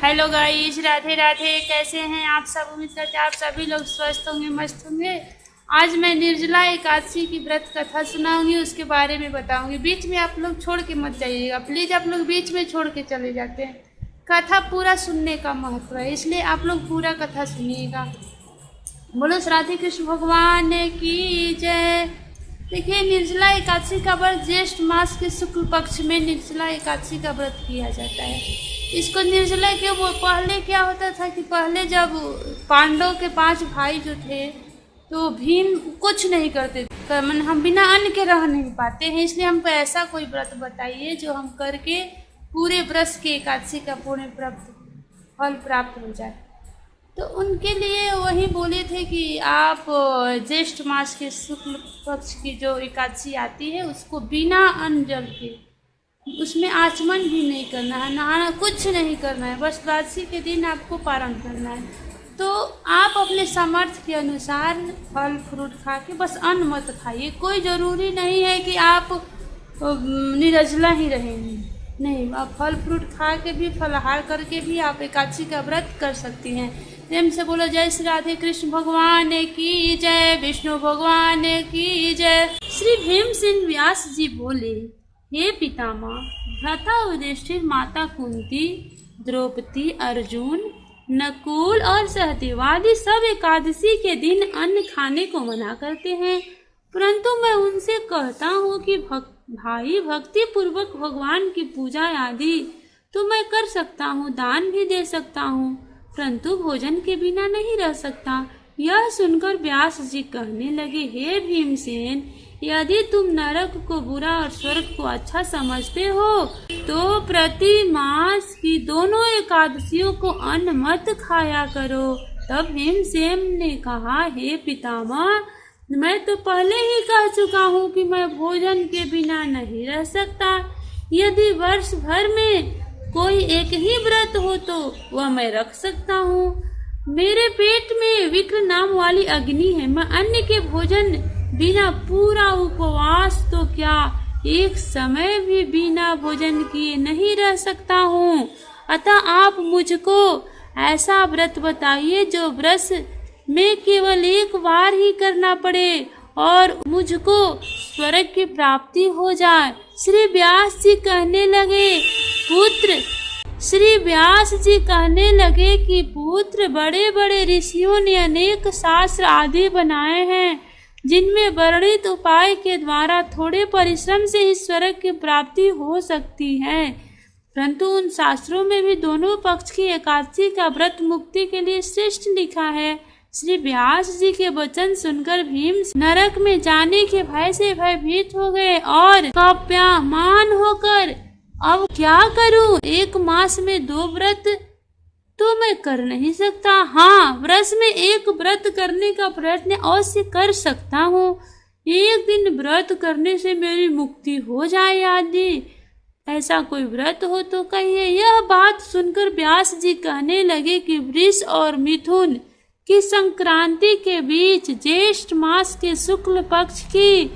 Hello guys, Radhe Radhe. कैसे हैं आप सब? उम्मीद करते हैं आप सभी लोग स्वस्थ होंगे, मस्त होंगे। आज मैं निर्जला एकादशी की व्रत कथा सुनाऊंगी, उसके बारे में बताऊंगी। बीच में आप लोग छोड़ के मत जाइएगा प्लीज़। आप लोग बीच में छोड़ के चले जाते हैं। कथा पूरा सुनने का महत्व है, इसलिए आप लोग पूरा कथा सुनिएगा। बोलो राधे कृष्ण भगवान की जय। देखिए, निर्जला एकादशी का व्रत ज्येष्ठ मास के शुक्ल पक्ष में निर्जला एकादशी का व्रत किया जाता है। इसको निर्जला के वो पहले क्या होता था कि पहले जब पांडव के 5 भाई जो थे तो भीम कुछ नहीं करते थे, हम बिना अन्न के रह नहीं पाते हैं। इसलिए हमको ऐसा कोई व्रत बताइए जो हम करके पूरे वर्ष के एकादशी का पूर्ण फल प्राप्त हो जाए। तो उनके लिए वही बोले थे कि आप ज्येष्ठ मास के शुक्ल पक्ष की जो एकादशी आती है उसको बिना अन्न जल के, उसमें आचमन भी नहीं करना है, नहाना कुछ नहीं करना है, बस द्वादशी के दिन आपको पारण करना है। तो आप अपने सामर्थ्य के अनुसार फल फ्रूट खा के, बस अन्न मत खाइए। कोई ज़रूरी नहीं है कि आप निर्जला ही रहेंगे, नहीं, आप फल फ्रूट खा के भी, फलाहार करके भी आप एकादशी का व्रत कर सकती हैं। प्रेम से बोलो जय श्री राधे कृष्ण भगवान की जय, विष्णु भगवान की जय। श्री भीमसेन व्यास जी बोले, हे पितामह, भ्राता युधिष्ठिर, माता कुंती, द्रौपदी, अर्जुन, नकुल और सहदेव आदि सब एकादशी के दिन अन्न खाने को मना करते हैं, परंतु मैं उनसे कहता हूँ कि भाई, भक्ति पूर्वक भगवान की पूजा आदि तो मैं कर सकता हूँ, दान भी दे सकता हूँ, परंतु भोजन के बिना नहीं रह सकता। यह सुनकर व्यास जी कहने लगे, हे भीमसेन, यदि तुम नरक को बुरा और स्वर्ग को अच्छा समझते हो तो प्रति मास की दोनों एकादशियों को अन्न मत खाया करो। तब भीमसेन ने कहा, हे पितामह, मैं तो पहले ही कह चुका हूँ कि मैं भोजन के बिना नहीं रह सकता। यदि वर्ष भर में कोई एक ही व्रत हो तो वह मैं रख सकता हूँ। मेरे पेट में विक्र नाम वाली अग्नि है, मैं अन्न के भोजन बिना पूरा उपवास तो क्या एक समय भी बिना भोजन किए नहीं रह सकता हूँ। अतः आप मुझको ऐसा व्रत बताइए जो वर्ष में केवल एक बार ही करना पड़े और मुझको स्वर्ग की प्राप्ति हो जाए। श्री व्यास जी कहने लगे कि पुत्र, बड़े बड़े ऋषियों ने अनेक शास्त्र आदि बनाए हैं जिनमें वर्णित उपाय के द्वारा थोड़े परिश्रम से ही स्वर्ग की प्राप्ति हो सकती है, परंतु उन शास्त्रों में भी दोनों पक्ष की एकादशी का व्रत मुक्ति के लिए श्रेष्ठ लिखा है। श्री व्यास जी के वचन सुनकर भीम नरक में जाने के भय से भयभीत हो गए और काव्यमान होकर, अब क्या करूं? 1 मास में 2 व्रत तो मैं कर नहीं सकता। हाँ, वर्ष में 1 व्रत करने का प्रयत्न अवश्य कर सकता हूँ। एक दिन व्रत करने से मेरी मुक्ति हो जाए आदि ऐसा कोई व्रत हो तो कहिए। यह बात सुनकर व्यास जी कहने लगे कि वृष और मिथुन की संक्रांति के बीच ज्येष्ठ मास के शुक्ल पक्ष की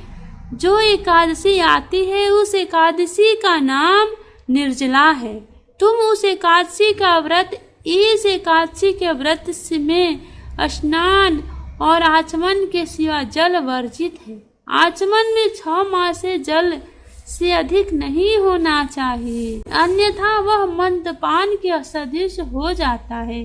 जो एकादशी आती है, उस एकादशी का नाम निर्जला है। तुम उस एकादशी का व्रत, इस एकादशी के व्रत में स्नान और आचमन के सिवा जल वर्जित है। आचमन में 6 मास से जल से अधिक नहीं होना चाहिए, अन्यथा वह मद्यपान के सदृश हो जाता है।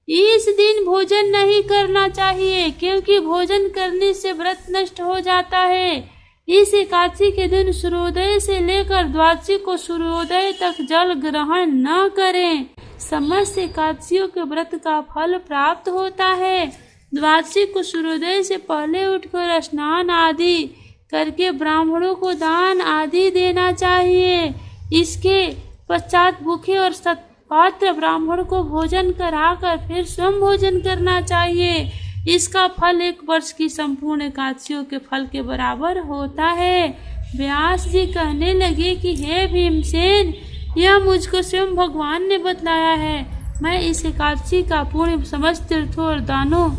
इस दिन भोजन नहीं करना चाहिए, क्योंकि भोजन करने से व्रत नष्ट हो जाता है। इस एकादशी के दिन सूर्योदय से लेकर द्वादशी को सूर्योदय तक जल ग्रहण न करें। समस्त एकादशियों के व्रत का फल प्राप्त होता है। द्वादशी को सूर्योदय से पहले उठकर स्नान आदि करके ब्राह्मणों को दान आदि देना चाहिए। इसके पश्चात भूखे और सत्पात्र ब्राह्मण को भोजन कराकर फिर स्वयं भोजन करना चाहिए। इसका फल 1 वर्ष की संपूर्ण एकादशियों के फल के बराबर होता है। व्यास जी कहने लगे कि हे भीमसेन, यह मुझको स्वयं भगवान ने बतलाया है। मैं इस एकादशी का पुण्य समस्त तीर्थों और दानों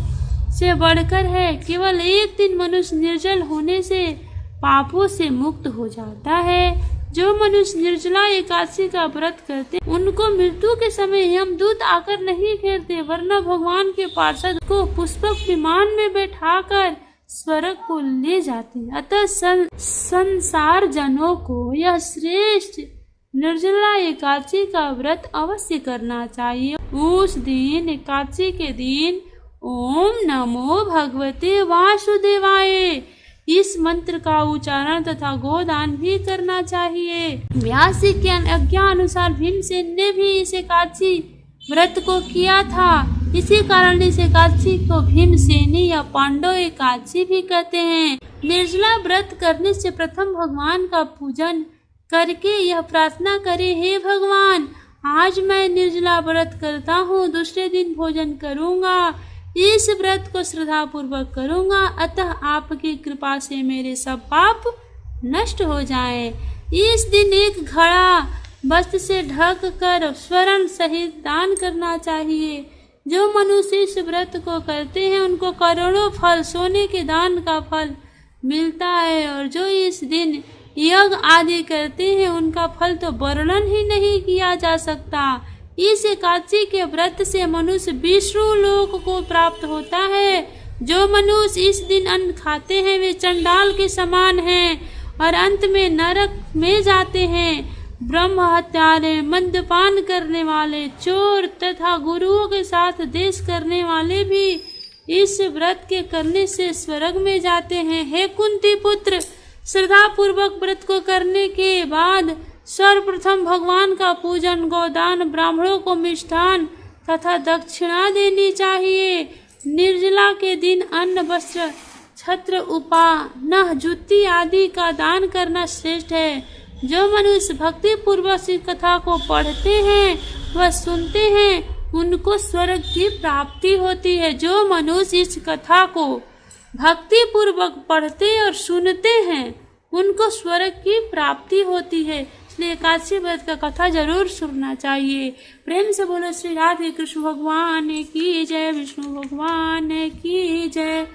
से बढ़कर है। केवल एक दिन मनुष्य निर्जल होने से पापों से मुक्त हो जाता है। जो मनुष्य निर्जला एकादशी का व्रत करते उनको मृत्यु के समय यमदूत आकर नहीं घेरते, वरना भगवान के पार्षद को पुष्पक विमान में बैठाकर स्वर्ग को ले जाते। अतः संसार जनों को यह श्रेष्ठ निर्जला एकादशी का व्रत अवश्य करना चाहिए। उस दिन एकादशी के दिन ओम नमो भगवते वासुदेवाय इस मंत्र का उच्चारण तथा गोदान भी करना चाहिए। व्यास जी के आज्ञा अनुसार भीमसेन ने भी इस एकादशी व्रत को किया था। इसी कारण इस एकादशी को भीमसेनी या पांडव एकादशी भी कहते हैं। निर्जला व्रत करने से प्रथम भगवान का पूजन करके यह प्रार्थना करें, हे भगवान, आज मैं निर्जला व्रत करता हूँ, दूसरे दिन भोजन करूँगा, इस व्रत को श्रद्धा पूर्वक करूँगा, अतः आपकी कृपा से मेरे सब पाप नष्ट हो जाएं। इस दिन एक घड़ा वस्त्र से ढक कर स्वर्ण सहित दान करना चाहिए। जो मनुष्य इस व्रत को करते हैं उनको करोड़ों फल सोने के दान का फल मिलता है, और जो इस दिन यज्ञ आदि करते हैं उनका फल तो वर्णन ही नहीं किया जा सकता। इस एकादशी के व्रत से मनुष्य विष्णु लोक को प्राप्त होता है। जो मनुष्य इस दिन अन्न खाते हैं वे चंडाल के समान हैं और अंत में नरक में जाते हैं। ब्रह्म हत्यारे, मद्यपान करने वाले, चोर तथा गुरुओं के साथ देश करने वाले भी इस व्रत के करने से स्वर्ग में जाते हैं। हे कुंती पुत्र, श्रद्धा पूर्वक व्रत को करने के बाद सर्वप्रथम भगवान का पूजन, गोदान, ब्राह्मणों को मिष्ठान तथा दक्षिणा देनी चाहिए। निर्जला के दिन अन्न, वस्त्र, छत्र, उपानह, जूती आदि का दान करना श्रेष्ठ है। जो मनुष्य भक्ति पूर्वक इस कथा को पढ़ते हैं व सुनते हैं उनको स्वर्ग की प्राप्ति होती है। जो मनुष्य इस कथा को भक्ति पूर्वक पढ़ते और सुनते हैं उनको स्वर्ग की प्राप्ति होती है। इसलिए एकादशी व्रत का कथा जरूर सुनना चाहिए। प्रेम से बोलो श्री राधे कृष्ण भगवान की जय, विष्णु भगवान की जय।